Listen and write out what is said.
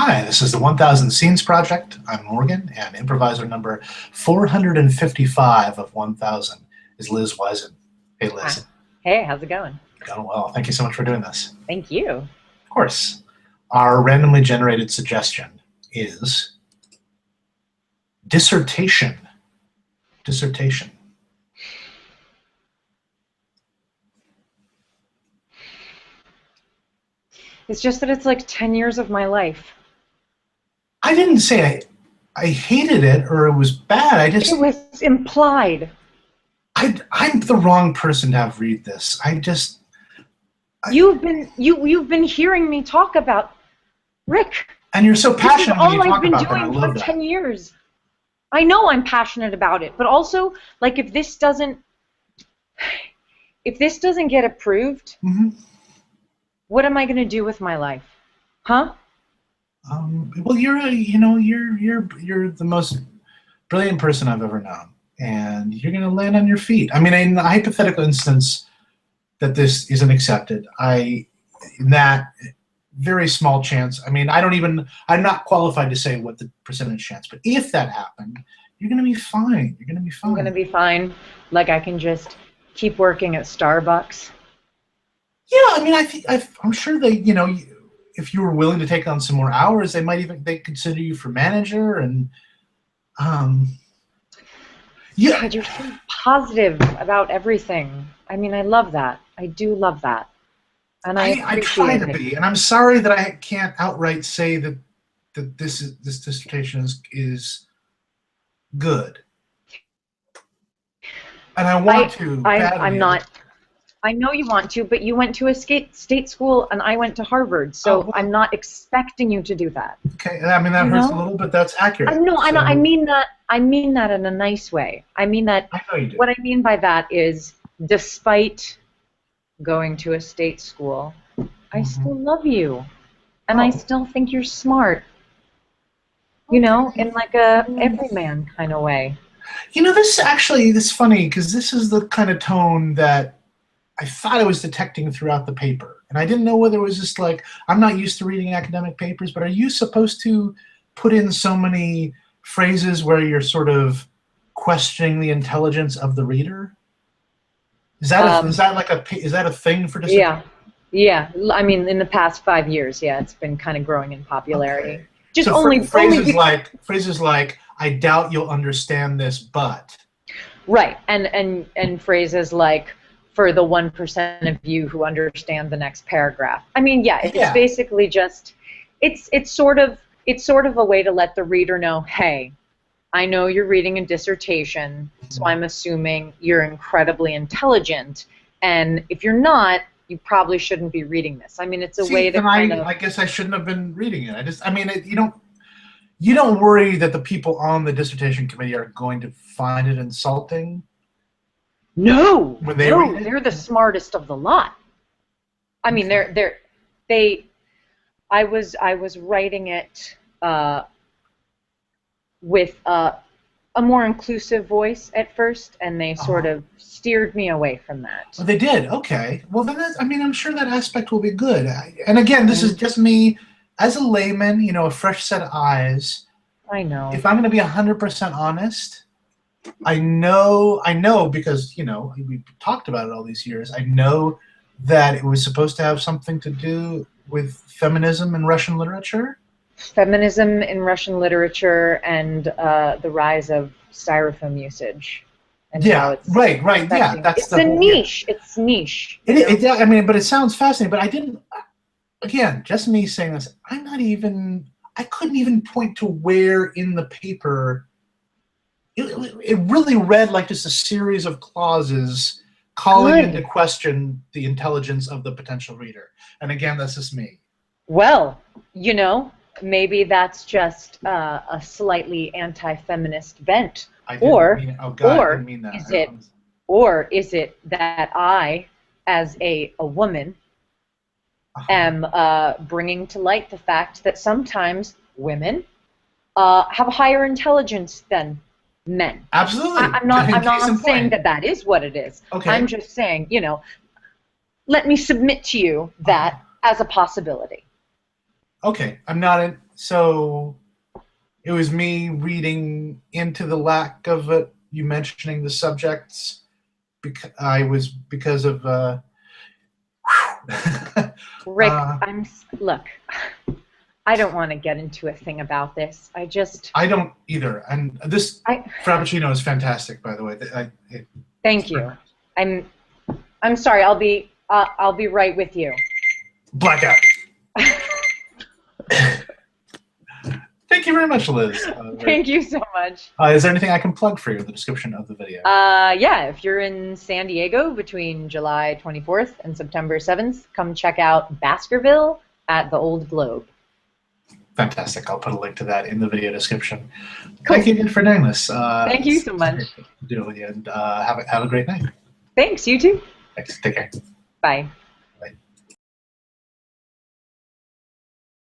Hi, this is the 1000 Scenes Project. I'm Morgan, and improviser number 455 of 1000 is Liz Wisan. Hey, Hi. Liz. Hey, how's it going? Going well. Thank you so much for doing this. Thank you. Of course. Our randomly generated suggestion is dissertation. Dissertation. It's just that it's like 10 years of my life. I didn't say I hated it or it was bad. It was implied. I'm the wrong person to have read this. You've been hearing me talk about Rick. And you're so passionate when you all talk I've been about that. I doing love for that. 10 years. I know I'm passionate about it, but also, like, if this doesn't get approved, what am I going to do with my life? Huh? Well, you're the most brilliant person I've ever known, and you're going to land on your feet. I mean, in the hypothetical instance that this isn't accepted, in that very small chance. I mean, I'm not qualified to say what the percentage chance, but if that happened, you're going to be fine. You're going to be fine. I'm going to be fine. Like, I can just keep working at Starbucks. Yeah, I mean, I'm sure they, if you were willing to take on some more hours, they consider you for manager, and yeah. God, you're so positive about everything. I mean, I love that. I do love that, and I try to be, and I'm sorry that I can't outright say that this dissertation is good, and I want to. I'm not. I know you want to, but you went to a state school, and I went to Harvard, so I'm not expecting you to do that. Okay, I mean that hurts a little, but that's accurate. No, so. I mean that. I mean that in a nice way. I mean that. I know you do. What I mean by that is, despite going to a state school, I still love you, and I still think you're smart. You know, in like a everyman kind of way. This is funny because this is the kind of tone that I thought I was detecting throughout the paper. And I didn't know whether it was just like, I'm not used to reading academic papers, but are you supposed to put in so many phrases where you're sort of questioning the intelligence of the reader? Is that a thing for dissertation? Yeah. I mean, in the past 5 years, yeah, it's been kind of growing in popularity. Okay. Just so only phrases like I doubt you'll understand this, but right, and phrases like for the 1% of you who understand the next paragraph. I mean, yeah, it's basically just it's sort of a way to let the reader know, hey, I know you're reading a dissertation, so I'm assuming you're incredibly intelligent, and if you're not, you probably shouldn't be reading this. I mean, it's a way to I guess I shouldn't have been reading it. You don't worry that the people on the dissertation committee are going to find it insulting? No, when they read it? They're the smartest of the lot. I mean, I was writing it with a more inclusive voice at first, and they sort of steered me away from that. Oh, they did? Okay. Well, then I'm sure that aspect will be good. And again, this is just me as a layman, a fresh set of eyes. I know. If I'm going to be 100% honest, I know because, we talked about it all these years. I know that it was supposed to have something to do with feminism in Russian literature. Feminism in Russian literature and the rise of styrofoam usage. And right. Yeah, it's a niche. Yeah. It's niche. I mean, but it sounds fascinating. But I didn't. Again, just me saying this. I couldn't even point to where in the paper. It really read like just a series of clauses calling into question the intelligence of the potential reader. And again, that's just me. Well, maybe that's just a slightly anti-feminist bent. Or is it that I, as a woman, am bringing to light the fact that sometimes women have a higher intelligence than men? Absolutely. I'm not saying that is what it is. Okay. I'm just saying, let me submit to you that as a possibility. Okay, I'm not in. So it was me reading into the lack of it. You mentioning the subjects. Because of. Rick, look. I don't want to get into a thing about this. I don't either. And this Frappuccino is fantastic, by the way. Thank you. I'm sorry. I'll be right with you. Blackout. Thank you very much, Liz. Thank you so much. Is there anything I can plug for you in the description of the video? Yeah, if you're in San Diego between July 24th and September 7th, come check out Baskerville at the Old Globe. Fantastic. I'll put a link to that in the video description. Cool. Thank you again for doing this. Thank you so much. Do it with you, and have a great night. Thanks. You too. Thanks. Take care. Bye.